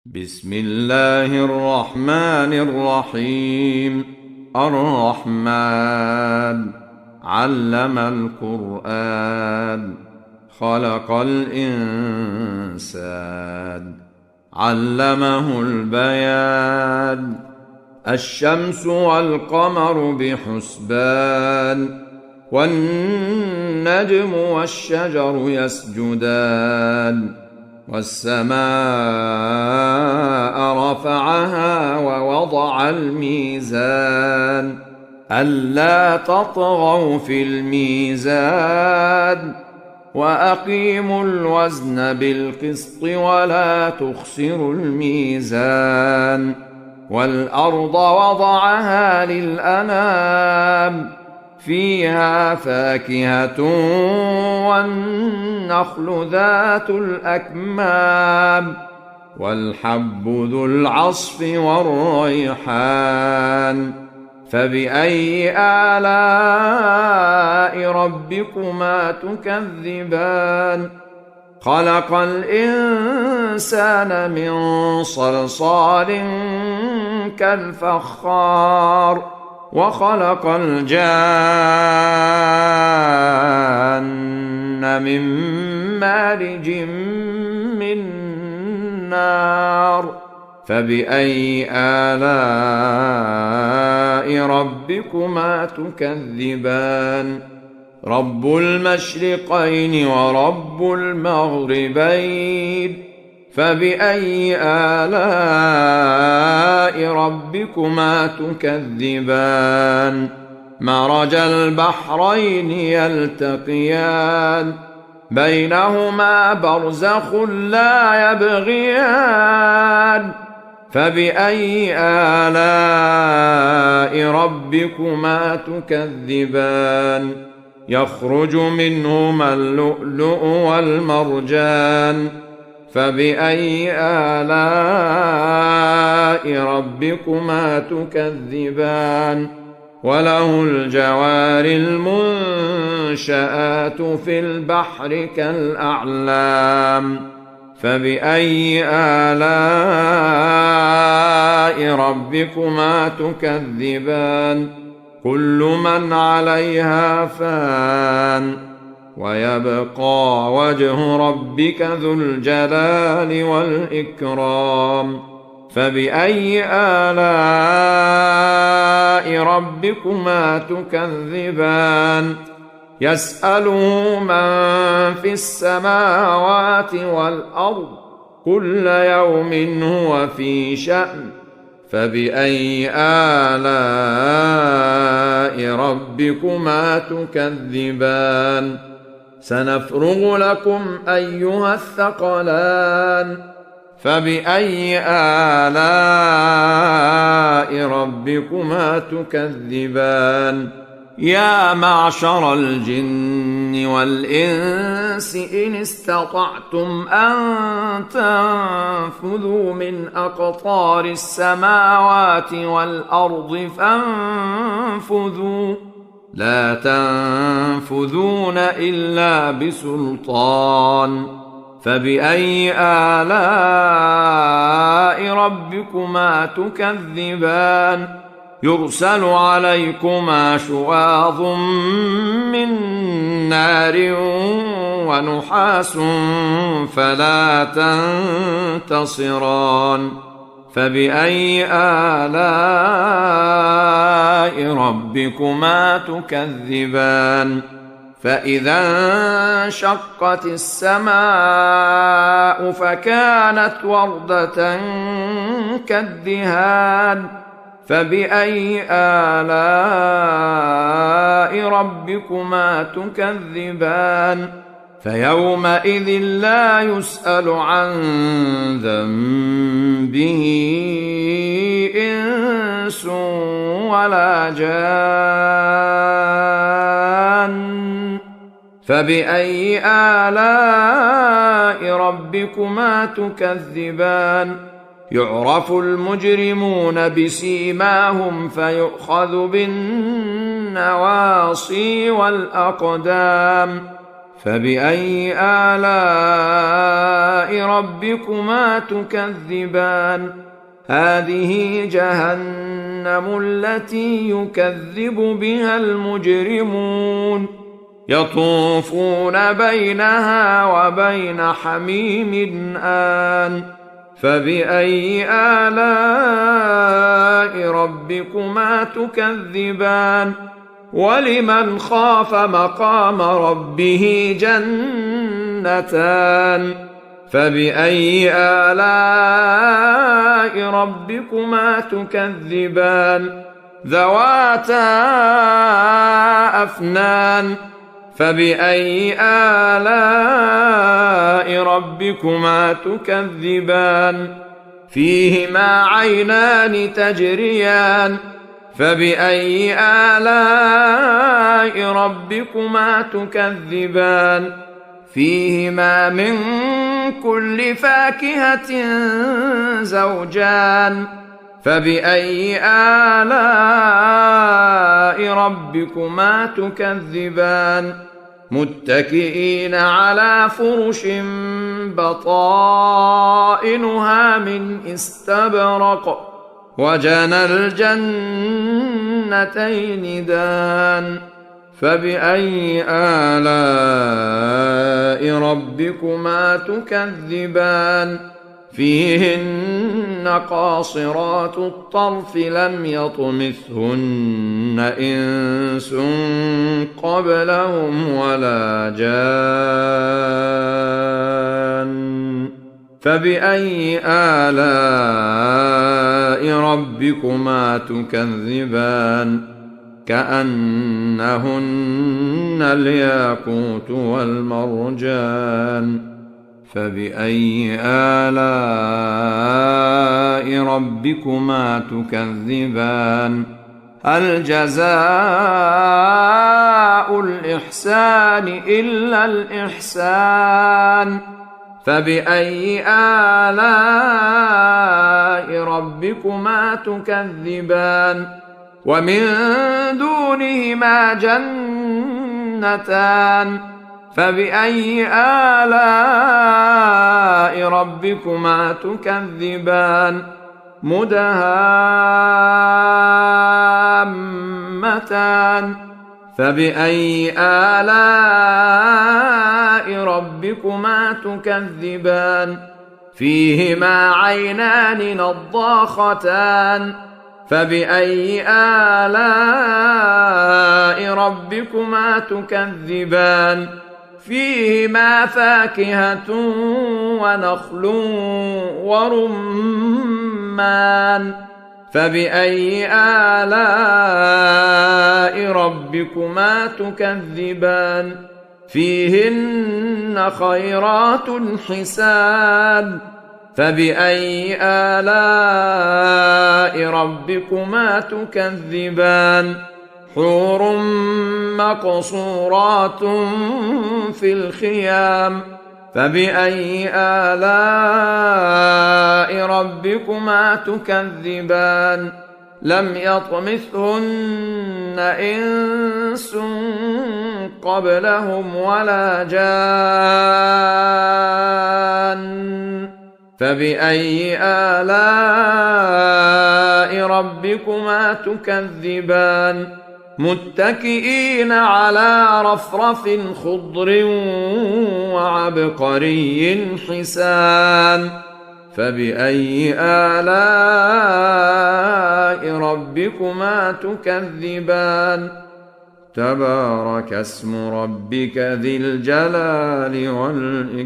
بسم الله الرحمن الرحيم. الرحمن علم القرآن، خلق الإنسان، علمه البيان. الشمس والقمر بحسبان، والنجم والشجر يسجدان. والسماء رفعها ووضع الميزان، ألا تطغوا في الميزان، وأقيموا الوزن بالقسط ولا تخسروا الميزان. والأرض وضعها للأنام، فيها فاكهة والنخل ذات الأكمام، والحب ذو العصف والريحان. فبأي آلاء ربكما تكذبان؟ خلق الإنسان من صلصال كالفخار، وخلق الجان من مارج من نار. فبأي آلاء ربكما تكذبان؟ رب المشرقين ورب المغربين، فبأي آلاء ربكما تكذبان؟ مرج البحرين يلتقيان، بينهما برزخ لا يبغيان. فبأي آلاء ربكما تكذبان؟ يخرج منهما اللؤلؤ والمرجان. فبأي آلاء ربكما تكذبان؟ وله الجوار المنشآت في البحر كالأعلام. فبأي آلاء ربكما تكذبان؟ كل من عليها فان، ويبقى وجه ربك ذو الجلال والإكرام. فبأي آلاء ربكما تكذبان؟ يسأله من في السماوات والأرض، كل يوم هو في شأن. فبأي آلاء ربكما تكذبان؟ سنفرغ لكم أيها الثقلان. فبأي آلاء ربكما تكذبان؟ يا معشر الجن والإنس إن استطعتم أن تنفذوا من أقطار السماوات والأرض فانفذوا، لا تنفذون إلا بسلطان. فبأي آلاء ربكما تكذبان؟ يرسل عليكما شواظ من نار ونحاس فلا تنتصران. فبأي آلاء ربكما تكذبان؟ فإذا انشقت السماء فكانت وردة كالدهان. فبأي آلاء ربكما تكذبان؟ فيومئذ لا يسأل عن ذنبه إنس ولا جان. فبأي آلاء ربكما تكذبان؟ يعرف المجرمون بسيماهم فيؤخذ بالنواصي والأقدام. فبأي آلاء ربكما تكذبان هذه جهنم التي يكذب بها المجرمون يطوفون بينها وبين حميم آن فبأي آلاء ربكما تكذبان ولمن خاف مقام ربه جنتان فبأي آلاء ربكما تكذبان ذواتا أفنان فبأي آلاء ربكما تكذبان فيهما عينان تجريان فبأي آلاء ربكما تكذبان فيهما من كل فاكهة زوجان فبأي آلاء ربكما تكذبان متكئين على فرش بطائنها من استبرق وجنى الجنتين دان فبأي آلاء ربكما تكذبان فيهن قاصرات الطرف لم يطمثهن إنس قبلهم ولا جان فبأي آلاء ربكما تكذبان كأنهن الياقوت والمرجان فبأي آلاء ربكما تكذبان هل جزاء الإحسان إلا الإحسان فبأي آلاء ربكما تكذبان ومن دونهما جنتان فبأي آلاء ربكما تكذبان مدهامتان فبأي آلاء ربكما تكذبان فيهما عينان نضاختان فبأي آلاء ربكما تكذبان فيهما فاكهة ونخل ورمان فبأي آلاء ربكما تكذبان فيهن خيرات حسان فبأي آلاء ربكما تكذبان حور مقصورات في الخيام فبأي آلاء ربكما تكذبان لم يطمثهن إنس قبلهم ولا جان فبأي آلاء ربكما تكذبان متكئين على رفرف خضر وعبقري حسان فبأي آلاء ربكما تكذبان تبارك اسم ربك ذي الجلال والإكرام